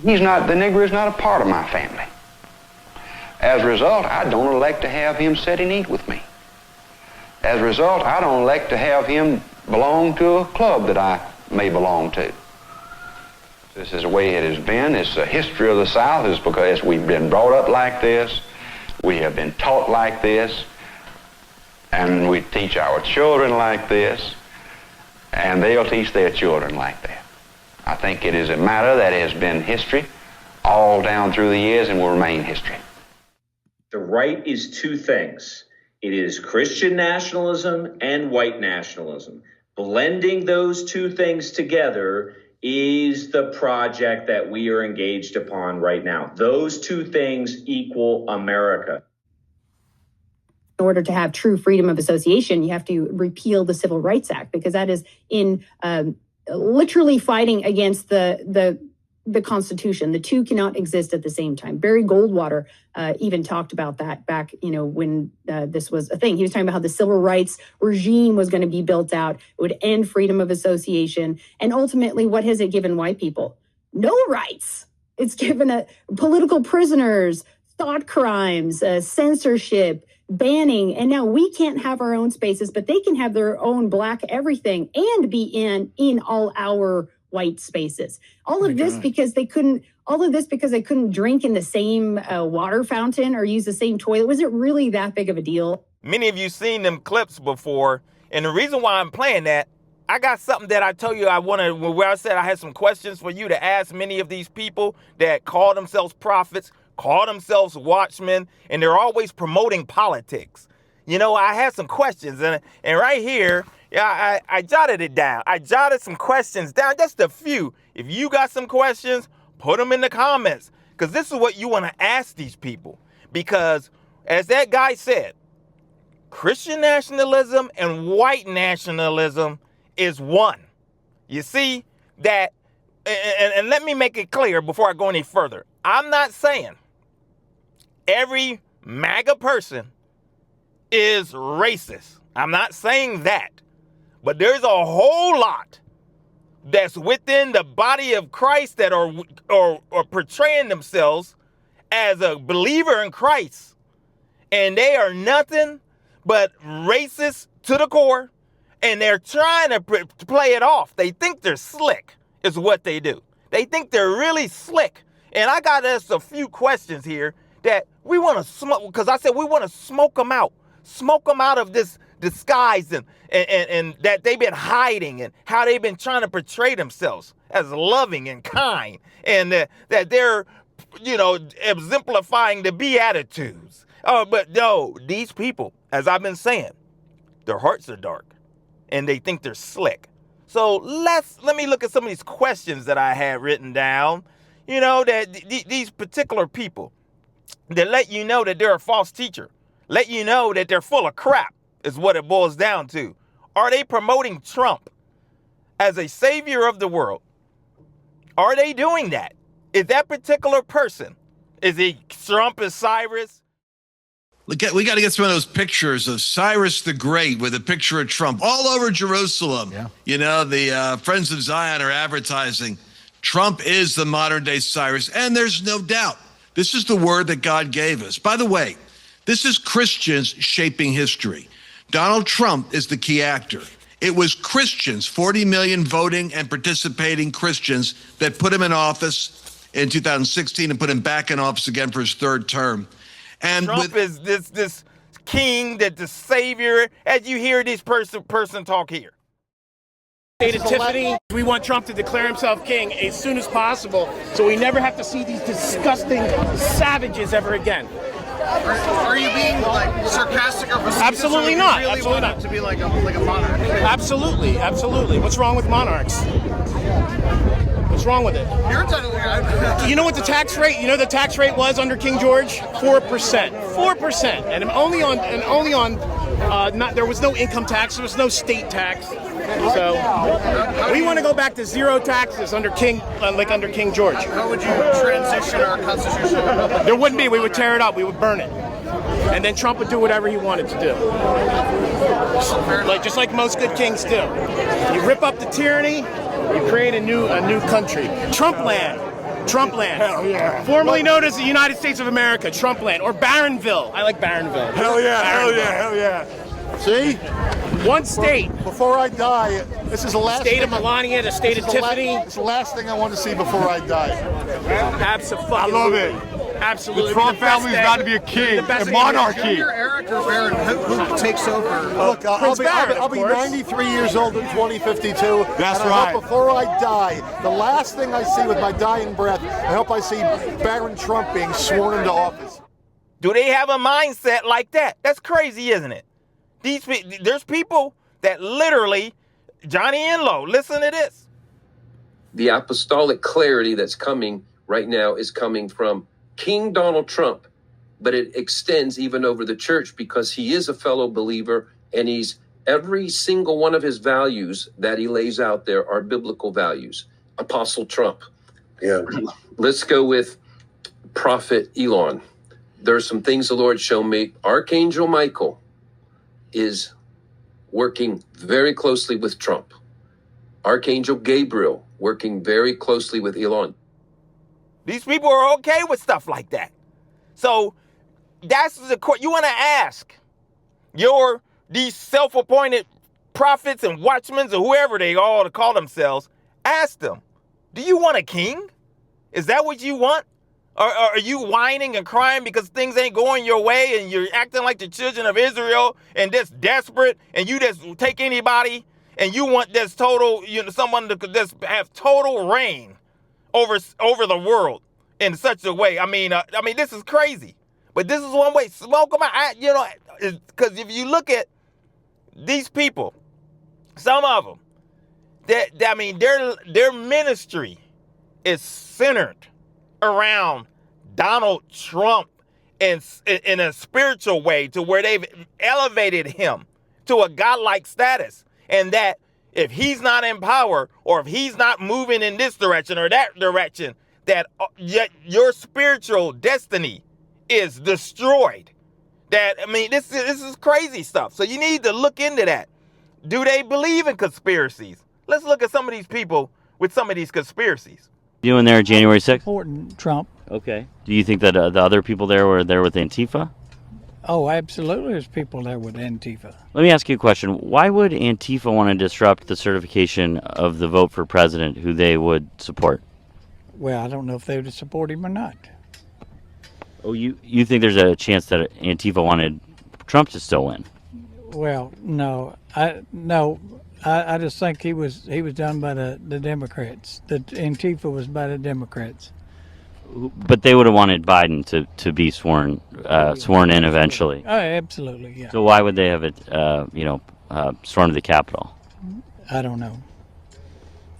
The Negro is not a part of my family. As a result, I don't elect to have him sit and eat with me. As a result, I don't elect to have him belong to a club that I may belong to. This is the way it has been. It's the history of the South. Is because we've been brought up like this. We have been taught like this. And we teach our children like this. And they'll teach their children like that. I think it is a matter that has been history all down through the years and will remain history. The right is two things. It is Christian nationalism and white nationalism. Blending those two things together is the project that we are engaged upon right now. Those two things equal America. In order to have true freedom of association, you have to repeal the Civil Rights Act, because that is in literally fighting against the Constitution. The two cannot exist at the same time. Barry Goldwater even talked about that back, when this was a thing. He was talking about how the civil rights regime was going to be built out. It would end freedom of association. And ultimately, what has it given white people? No rights. It's given political prisoners, thought crimes, censorship, banning. And now we can't have our own spaces, but they can have their own black everything and be in all our white spaces. All of this because they couldn't drink in the same water fountain or use the same toilet. Was it really that big of a deal? Many of you seen them clips before. And the reason why I'm playing that, I got something that I told you where I said I had some questions for you to ask many of these people that call themselves prophets, call themselves watchmen, and they're always promoting politics. I had some questions, and right here, I jotted it down. I jotted some questions down, just a few. If you got some questions, put them in the comments, because this is what you want to ask these people. Because, as that guy said, Christian nationalism and white nationalism is one. You see that, and let me make it clear before I go any further. I'm not saying every MAGA person is racist. I'm not saying that. But there's a whole lot that's within the body of Christ that are portraying themselves as a believer in Christ. And they are nothing but racist to the core. And they're trying to play it off. They think they're slick is what they do. They think they're really slick. And I got us a few questions here that we want to smoke, because I said we want to smoke them out. Smoke them out of this disguise and that they've been hiding, and how they've been trying to portray themselves as loving and kind, and that they're, exemplifying the Beatitudes. But no, these people, as I've been saying, their hearts are dark and they think they're slick. So let me look at some of these questions that I had written down, that these particular people that let you know that they're a false teacher, let you know that they're full of crap, is what it boils down to. Are they promoting Trump as a savior of the world? Are they doing that? Is that particular person, is he Trump as Cyrus? We got to get some of those pictures of Cyrus the Great with a picture of Trump all over Jerusalem. Yeah. The Friends of Zion are advertising Trump is the modern day Cyrus. And there's no doubt this is the word that God gave us. By the way, this is Christians shaping history. Donald Trump is the key actor. It was Christians, 40 million voting and participating Christians, that put him in office in 2016 and put him back in office again for his third term. And Trump is this king, that the savior, as you hear this person talk here. Say to Tiffany, we want Trump to declare himself king as soon as possible, so we never have to see these disgusting savages ever again. Are you being sarcastic or facetious? Absolutely not. Really Absolutely not. To be like a monarch. Absolutely. What's wrong with monarchs? What's wrong with it? You're telling me. You know what the tax rate? The tax rate was under King George? 4%. 4%, and only on. There was no income tax. There was no state tax. So we want to go back to zero taxes under King George. How would you transition our constitution? There wouldn't be. We would tear it up. We would burn it, and then Trump would do whatever he wanted to do. Just like most good kings do. You rip up the tyranny, you create a new country. Trump land. Trump land. Hell yeah. Formerly known as the United States of America, Trump land. Or Barronville. I like Barronville. Hell yeah, hell yeah, hell yeah. See? One state. Before I die, this is the last State thing. of Melania, the state of Tiffany. It's the last thing I want to see before I die. Absolutely. I love it. Absolutely. The Trump family's got to be a king, a monarchy. Junior Eric or Barron, who takes over? Look, I'll be of course. 93 years old in 2052. That's and I right. hope before I die, the last thing I see with my dying breath, I hope I see Barron Trump being sworn into office. Do they have a mindset like that? That's crazy, isn't it? There's people that literally, Johnny Enlow, listen to this. The apostolic clarity that's coming right now is coming from King Donald Trump, but it extends even over the church because he is a fellow believer, and every single one of his values that he lays out there are biblical values. Apostle Trump. Yeah. Let's go with Prophet Elon. There's some things the Lord showed me. Archangel Michael is working very closely with Trump. Archangel Gabriel working very closely with Elon. These people are okay with stuff like that. So that's the you want to ask these self-appointed prophets and watchmen or whoever they all to call themselves. Ask them, do you want a king? Is that what you want? Or are you whining and crying because things ain't going your way and you're acting like the children of Israel and just desperate and you just take anybody and you want this total, someone to just have total reign over the world in such a way? I mean, this is crazy. But this is one way. Smoke them out. Because if you look at these people, some of them, their ministry is centered around Donald Trump in a spiritual way, to where they've elevated him to a godlike status, and that if he's not in power or if he's not moving in this direction or that direction, that your spiritual destiny is destroyed. This is crazy stuff. So you need to look into that. Do they believe in conspiracies? Let's look at some of these people with some of these conspiracies. Doing there January 6th? Supporting Trump. Okay. Do you think that the other people there were there with Antifa? Oh, absolutely. There's people there with Antifa. Let me ask you a question. Why would Antifa want to disrupt the certification of the vote for president who they would support? Well, I don't know if they would support him or not. Oh, you think there's a chance that Antifa wanted Trump to still win? Well, no. I just think he was done by the Democrats. The Antifa was by the Democrats. But they would have wanted Biden to be sworn in eventually. Oh, absolutely, yeah. So why would they have it, stormed the Capitol? I don't know.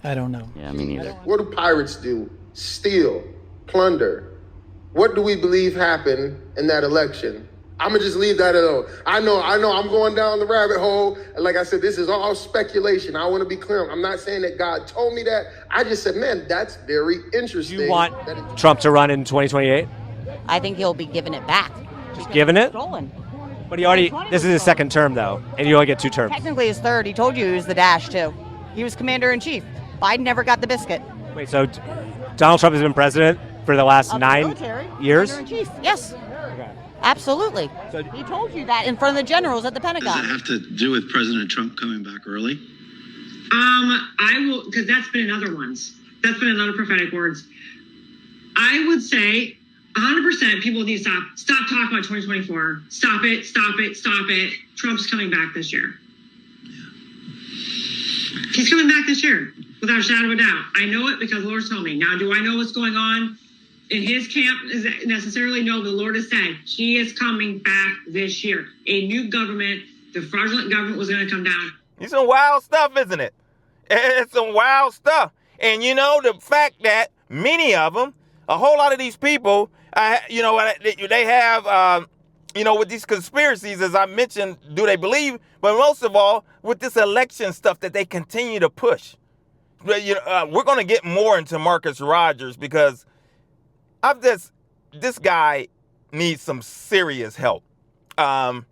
Yeah, me neither. What do pirates do? Steal, plunder. What do we believe happened in that election? I'm gonna just leave that alone. I know I'm going down the rabbit hole. And like I said, this is all speculation. I want to be clear. I'm not saying that God told me that. I just said, man, that's very interesting. Do you want Trump to run in 2028? I think he'll be giving it back. Just giving it? Stolen. But this is his second term, though, and you only get 2 terms. Technically his third. He told you he was the dash, too. He was commander-in-chief. Biden never got the biscuit. Wait, so Donald Trump has been president for the last 9 years? Commander-in-chief, yes. Absolutely. So he told you that in front of the generals at the Pentagon. Does it have to do with President Trump coming back early? I will, because that's been in other ones. That's been in other prophetic words. I would say 100% people need to stop talking about 2024. Stop it. Trump's coming back this year. Yeah. He's coming back this year, without a shadow of a doubt. I know it because the Lord's told me. Now, do I know what's going on in his camp? Is that necessarily? No, the Lord has said he is coming back this year. A new government, the fraudulent government was going to come down. It's some wild stuff, isn't it? It's some wild stuff. And the fact that many of them, a whole lot of these people, they have, with these conspiracies, as I mentioned, do they believe? But most of all, with this election stuff that they continue to push. We're going to get more into Marcus Rogers because this guy needs some serious help. And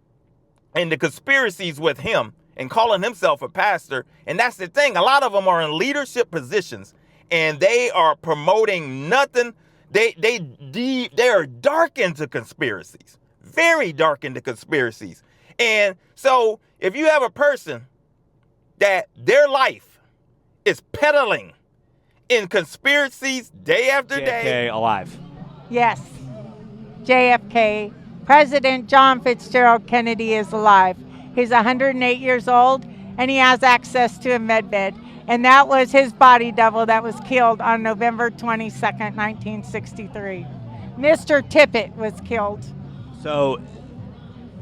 the conspiracies with him and calling himself a pastor. And that's the thing. A lot of them are in leadership positions. and they are promoting nothing. They are dark into conspiracies, very dark into conspiracies. And so if you have a person that their life is peddling in conspiracies day after day. JFK alive. Yes. JFK. President John Fitzgerald Kennedy is alive. He's 108 years old, and he has access to a med bed. And that was his body double that was killed on November 22nd, 1963. Mr. Tippit was killed. So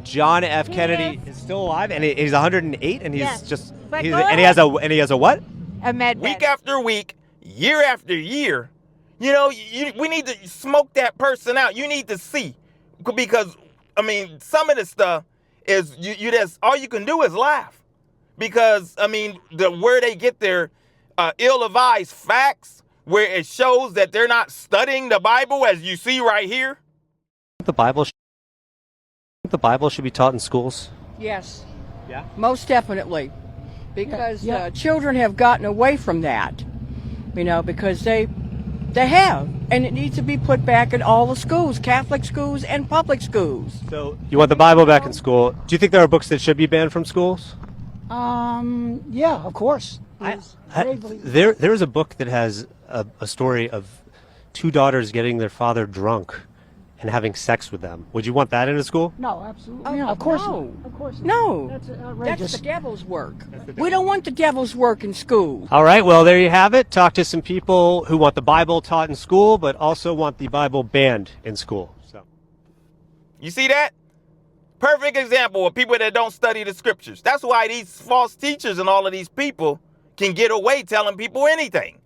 John F. Kennedy is still alive, and he's 108, and he's just he has a what? A med bed. Week after week, year after year, you know, we need to smoke that person out. You need to see, because I mean, some of the stuff is you just all you can do is laugh, because I mean, where they get their ill-advised facts, where it shows that they're not studying the Bible, as you see right here. The Bible should be taught in schools. Yes. Yeah. Most definitely, because children have gotten away from that. You know, because they have, and it needs to be put back in all the schools, Catholic schools and public schools. So you want the Bible back in school? Do you think there are books that should be banned from schools? Yeah, of course. There is a book that has a story of two daughters getting their father drunk and having sex with them. Would you want that in a school? No, absolutely. Yeah, of course not. Of course not. No, that's outrageous. That's the devil's work. We don't want the devil's work in school. All right, well, there you have it. Talk to some people who want the Bible taught in school, but also want the Bible banned in school. So, you see that? Perfect example of people that don't study the scriptures. That's why these false teachers and all of these people can get away telling people anything.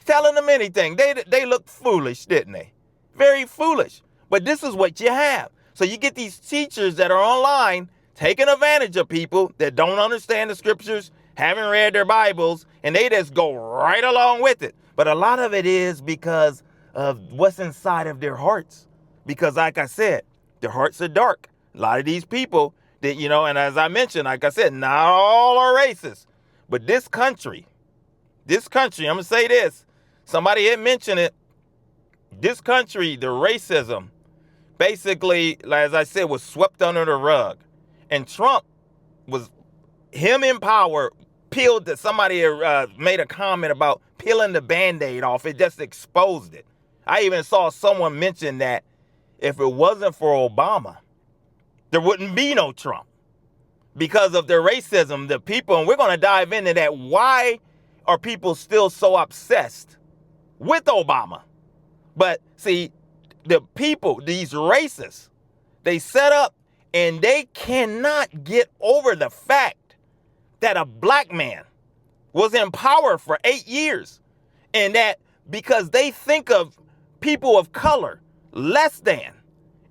Telling them anything. They look foolish, didn't they? Very foolish. But this is what you have. So you get these teachers that are online taking advantage of people that don't understand the scriptures, haven't read their Bibles, and they just go right along with it. But a lot of it is because of what's inside of their hearts. Because like I said, their hearts are dark. A lot of these people that, you know, and as I mentioned, like I said, not all are racist. But this country, I'm going to say this. Somebody had mentioned it. This country, the racism, basically, as I said, was swept under the rug. And Trump was, him in power, peeled that somebody made a comment about peeling the Band-Aid off. It just exposed it. I even saw someone mention that if it wasn't for Obama, there wouldn't be no Trump. Because of the racism, the people, and we're going to dive into that. Why are people still so obsessed with Obama? But see, the people, these racists, they set up and they cannot get over the fact that a black man was in power for 8 years. And that because they think of people of color less than,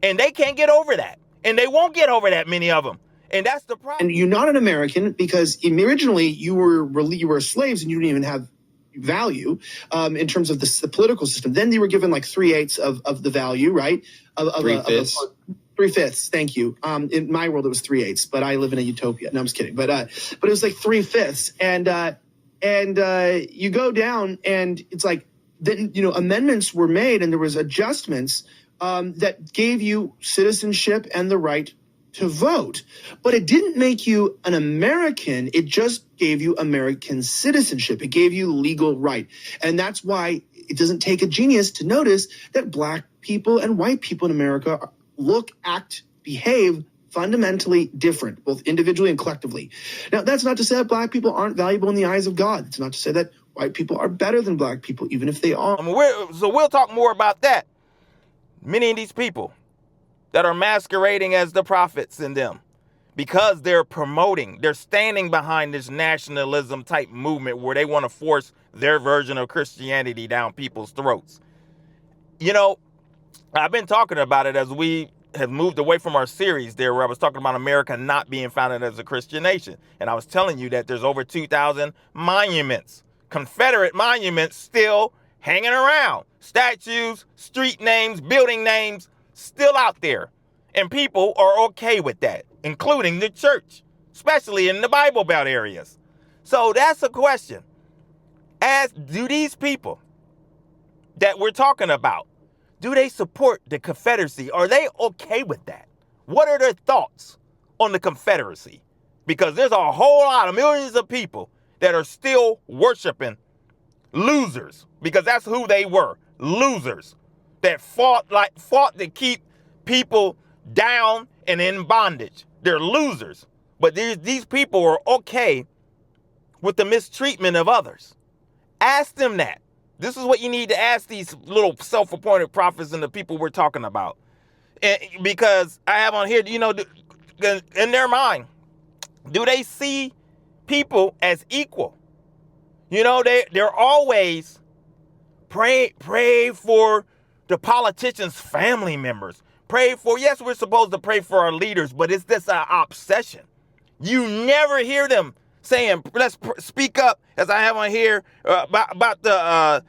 and they can't get over that. And they won't get over that, many of them. And that's the problem. And you're not an American because originally you were slaves and you didn't even have value in terms of the political system. Then they were given like 3/8 of the value, right? Of 3/5. 3/5. Thank you. In my world, it was 3/8, but I live in a utopia. No, I'm just kidding. But it was like 3/5, and you go down, and it's like then amendments were made, and there was adjustments that gave you citizenship and the right to vote. But it didn't make you an American. It just gave you American citizenship. It gave you legal right. And that's why it doesn't take a genius to notice that black people and white people in America look, act, behave fundamentally different, both individually and collectively. Now, that's not to say that black people aren't valuable in the eyes of God. It's not to say that white people are better than black people, even if they are. So we'll talk more about that. Many of these people that are masquerading as the prophets in them, because they're standing behind this nationalism type movement where they want to force their version of Christianity down people's throats. You know, I've been talking about it as we have moved away from our series there where I was talking about America not being founded as a Christian nation. And I was telling you that there's over 2,000 monuments, Confederate monuments still hanging around. Statues, street names, building names, still out there. And people are okay with that, including the church, especially in the Bible Belt areas. So that's a question. Do these people that we're talking about, do they support the Confederacy? Are they okay with that? What are their thoughts on the Confederacy? Because there's a whole lot of millions of people that are still worshiping losers, because that's who they were, losers that fought to keep people down and in bondage. They're losers. But these people are okay with the mistreatment of others. Ask them that. This is what you need to ask these little self-appointed prophets and the people we're talking about. And because I have on here, in their mind, do they see people as equal? They're always pray for the politicians' family members. Yes, we're supposed to pray for our leaders, but it's this obsession. You never hear them saying, let's speak up, as I have on here, about the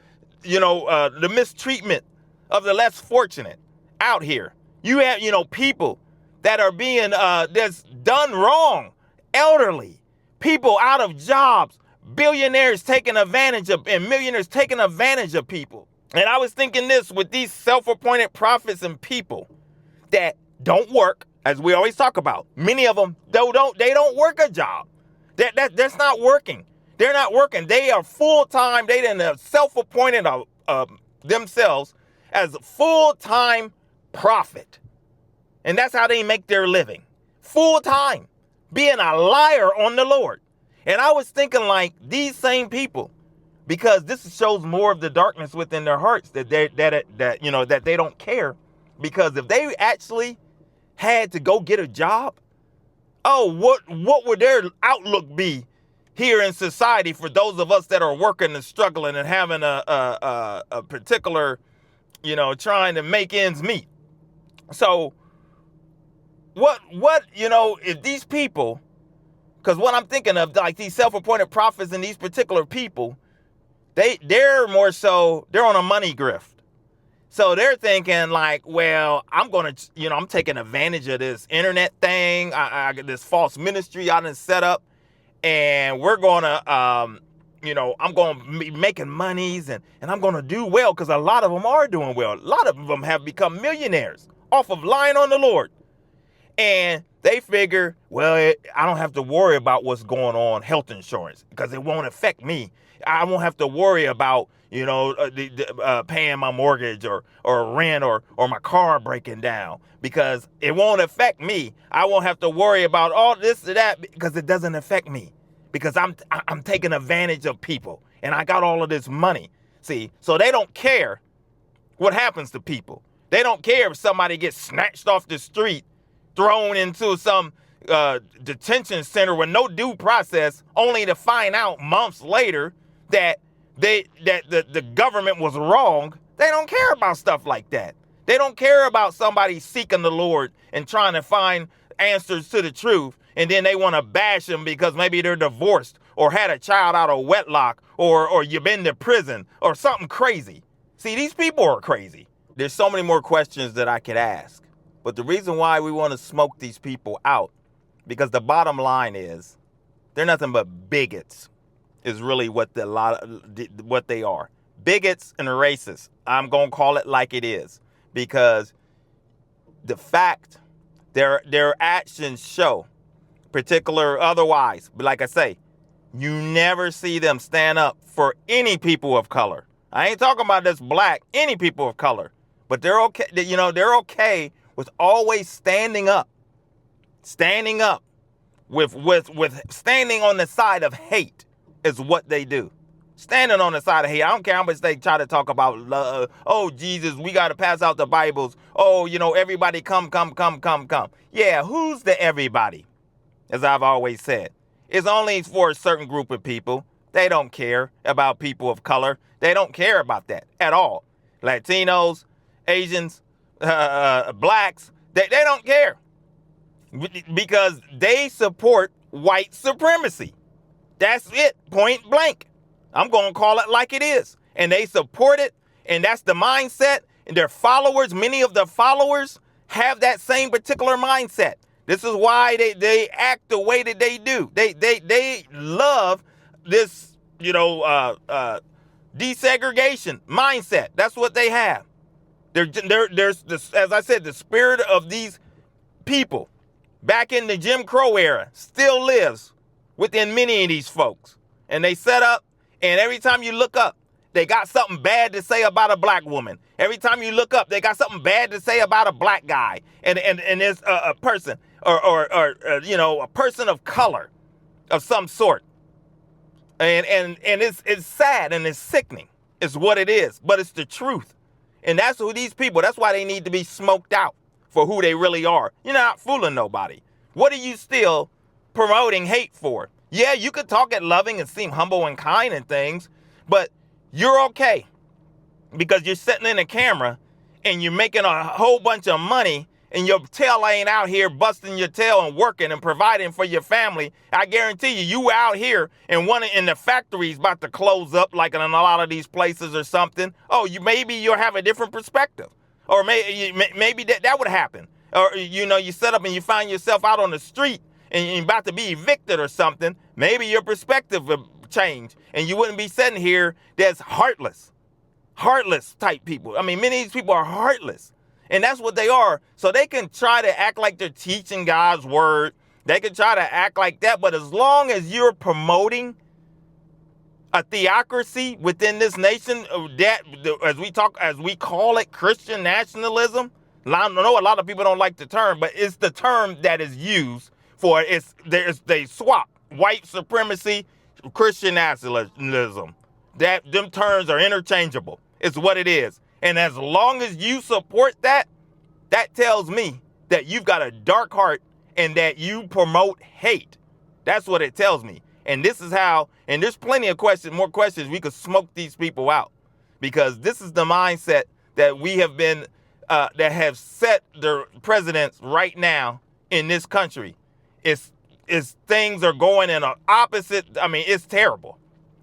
mistreatment of the less fortunate out here. You have, people that are being, that's done wrong, elderly, people out of jobs, billionaires taking advantage of, and millionaires taking advantage of people. And I was thinking this with these self-appointed prophets and people that don't work, as we always talk about. Many of them, they don't work a job. That's not working. They're not working. They are full-time. They didn't self-appointed themselves as a full-time prophet. And that's how they make their living. Full-time. Being a liar on the Lord. And I was thinking like these same people, because this shows more of the darkness within their hearts that they don't care. Because if they actually had to go get a job, what would their outlook be here in society for those of us that are working and struggling and having a particular, trying to make ends meet? So what if these people, because what I'm thinking of, like these self-appointed prophets and these particular people, they're more so, they're on a money grift. So they're thinking like, well, I'm taking advantage of this internet thing. I got this false ministry I done set up, and we're going to, I'm going to be making monies and I'm going to do well, because a lot of them are doing well. A lot of them have become millionaires off of lying on the Lord. And they figure, well, I don't have to worry about what's going on, health insurance, because it won't affect me. I won't have to worry about, paying my mortgage or rent or my car breaking down, because it won't affect me. I won't have to worry about all this or that because it doesn't affect me, because I'm taking advantage of people and I got all of this money. See, so they don't care what happens to people. They don't care if somebody gets snatched off the street, thrown into some detention center with no due process, only to find out months later that the government was wrong. They don't care about stuff like that. They don't care about somebody seeking the Lord and trying to find answers to the truth, and then they want to bash them because maybe they're divorced or had a child out of wedlock or you've been to prison or something crazy. See, these people are crazy. There's so many more questions that I could ask. But the reason why we want to smoke these people out, because the bottom line is they're nothing but bigots, is really what they are. Bigots and racists. I'm going to call it like it is, because the fact their actions show, particular otherwise, but like I say, you never see them stand up for any people of color. I ain't talking about this black, any people of color, but they're okay. They're okay with always standing up with standing on the side of hate is what they do. Standing on the side of hate. I don't care how much they try to talk about love. Oh, Jesus, we got to pass out the Bibles. Oh, everybody come. Yeah, who's the everybody? As I've always said, it's only for a certain group of people. They don't care about people of color. They don't care about that at all. Latinos, Asians, blacks, they don't care, because they support white supremacy. That's it, point blank. I'm going to call it like it is. And they support it, and that's the mindset. And their followers, many of the followers, have that same particular mindset. This is why they act the way that they do. They love this, desegregation mindset. That's what they have. There's this, as I said, the spirit of these people back in the Jim Crow era still lives within many of these folks. And they set up, and every time you look up, they got something bad to say about a black woman. Every time you look up, they got something bad to say about a black guy. And there's a person or a person of color of some sort. And it's sad and it's sickening. It's what it is, but it's the truth. And that's who these people, that's why they need to be smoked out for who they really are. You're not fooling nobody. What are you still promoting hate for? Yeah, you could talk it loving and seem humble and kind and things, but you're okay because you're sitting in a camera and you're making a whole bunch of money and your tail ain't out here busting your tail and working and providing for your family. I guarantee you out here and one in the factory's about to close up like in a lot of these places or something. Oh, maybe you'll have a different perspective. Or maybe that would happen. Or, you set up and you find yourself out on the street and you're about to be evicted or something. Maybe your perspective would change and you wouldn't be sitting here that's heartless type people. I mean, many of these people are heartless. And that's what they are. So they can try to act like they're teaching God's word. They can try to act like that. But as long as you're promoting a theocracy within this nation, that as we call it, Christian nationalism. I know a lot of people don't like the term, but it's the term that is used for they swap white supremacy, Christian nationalism. Them terms are interchangeable. It's what it is. And as long as you support that, that tells me that you've got a dark heart and that you promote hate. That's what it tells me. And this is how, and there's plenty of more questions, we could smoke these people out. Because this is the mindset that we have been, that have set the presidents right now in this country. It's things are going in an opposite, I mean, it's terrible.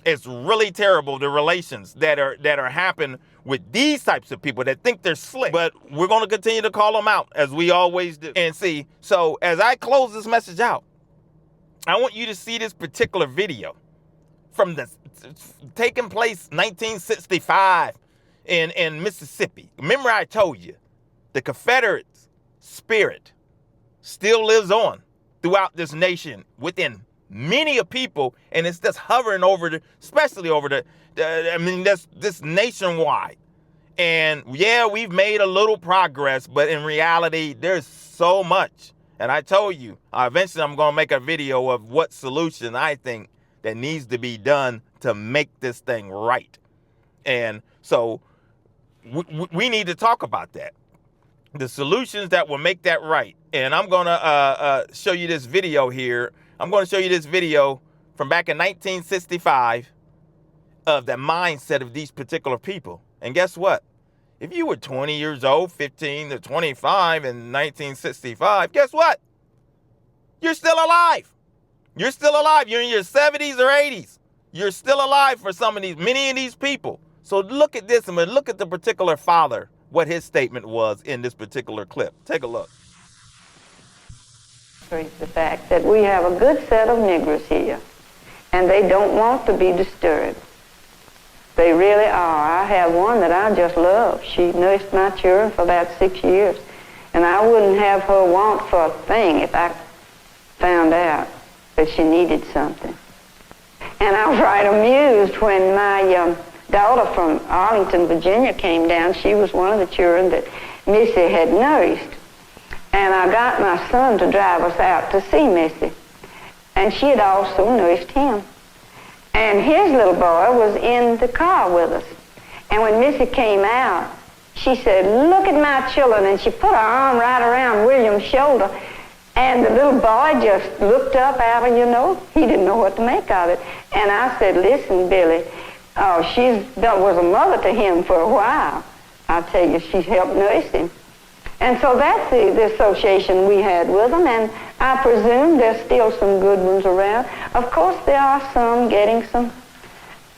It's really terrible, the relations that are happening with these types of people that think they're slick. But we're going to continue to call them out, as we always do. And see, so as I close this message out, I want you to see this particular video from taking place 1965 in Mississippi. Remember I told you, the Confederate spirit still lives on throughout this nation within many of people, and it's just hovering over especially over this nationwide. And yeah, we've made a little progress, but in reality, there's so much. And I told you, eventually I'm going to make a video of what solution I think that needs to be done to make this thing right. And so we need to talk about that. The solutions that will make that right. And I'm going to show you this video here. I'm going to show you this video from back in 1965 of the mindset of these particular people. And guess what? If you were 20 years old, 15 to 25 in 1965, guess what? You're still alive. You're still alive. You're in your 70s or 80s. You're still alive for many of these people. So look at this and look at the particular father, what his statement was in this particular clip. Take a look. The fact that we have a good set of Negroes here, and they don't want to be disturbed. They really are. I have one that I just love. She nursed my children for about 6 years, and I wouldn't have her want for a thing if I found out that she needed something. And I was right amused when my daughter from Arlington, Virginia came down. She was one of the children that Missy had nursed. And I got my son to drive us out to see Missy. And she had also nursed him. And his little boy was in the car with us. And when Missy came out, she said, "Look at my children." And she put her arm right around William's shoulder. And the little boy just looked up at her, he didn't know what to make of it. And I said, "Listen, Billy, she was a mother to him for a while. I'll tell you, she helped nurse him." And so that's the association we had with them, and I presume there's still some good ones around. Of course, there are some getting some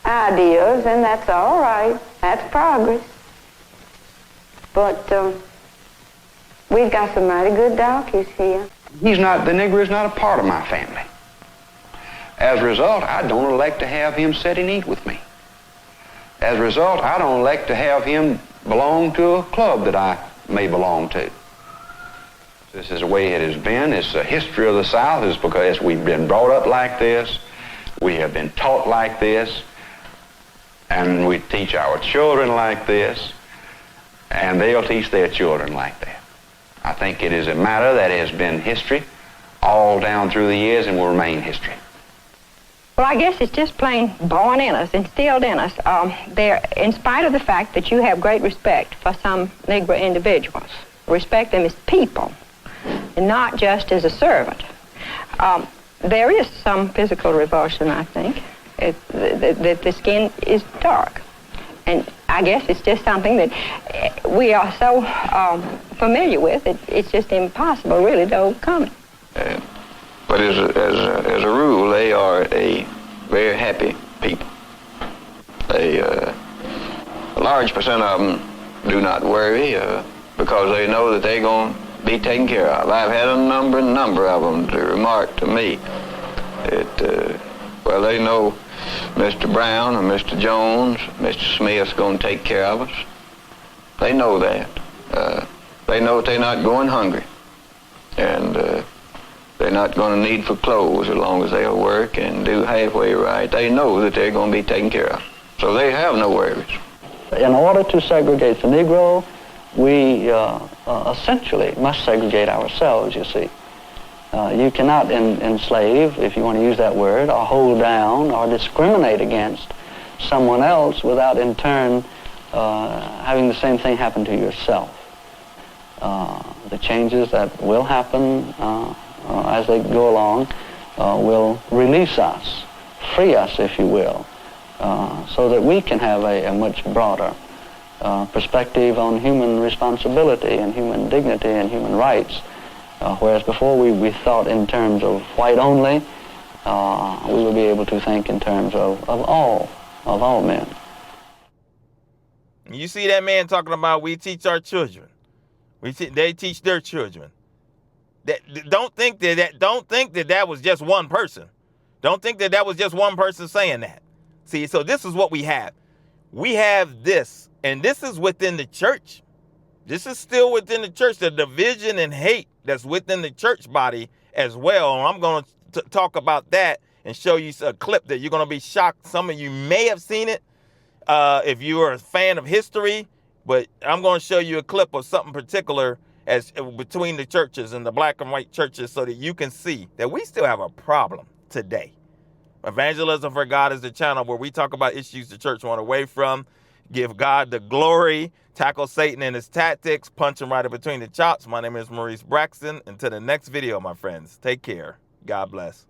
ideas, and that's all right. That's progress. But we've got some mighty good donkeys here. The Negro is not a part of my family. As a result, I don't elect to have him sit and eat with me. As As a result, I don't elect to have him belong to a club that I may belong to. This is the way it has been. It's the history of the South. It's because we've been brought up like this. We have been taught like this. And we teach our children like this. And they'll teach their children like that. I think it is a matter that has been history all down through the years and will remain history. Well, I guess it's just plain born in us, instilled in us. In spite of the fact that you have great respect for some Negro individuals, respect them as people, and not just as a servant. There is some physical revulsion, I think, that the skin is dark. And I guess it's just something that we are so familiar with, it's just impossible, really, to overcome it. But as a rule, they are a very happy people. A large percent of them do not worry because they know that they're going to be taken care of. I've had a number of them to remark to me that, well, they know Mr. Brown or Mr. Jones, Mr. Smith's going to take care of us. They know that. They know that they're not going hungry. And they're not going to need for clothes as long as they'll work and do halfway right. They know that they're going to be taken care of. So they have no worries. In order to segregate the Negro, we essentially must segregate ourselves, you see. You cannot enslave, if you want to use that word, or hold down or discriminate against someone else without in turn having the same thing happen to yourself. The changes that will happen as they go along will release us, free us, if you will, so that we can have a much broader perspective on human responsibility and human dignity and human rights. Whereas before we thought in terms of white only, we will be able to think in terms of all men. You see that man talking about we teach our children. They teach their children. Don't think that was just one person. Don't think that was just one person saying that. See, so this is what we have. We have this, and this is within the church. This is still within the church, the division and hate that's within the church body as well. And I'm going to talk about that and show you a clip that you're going to be shocked. Some of you may have seen it if you are a fan of history, but I'm going to show you a clip of something particular as between the churches and the black and white churches so that you can see that we still have a problem today. Evangelism for God is the channel where we talk about issues the church went away from, give God the glory, tackle Satan and his tactics, punch him right in between the chops. My name is Maurice Braxton. Until the next video, my friends, take care. God bless.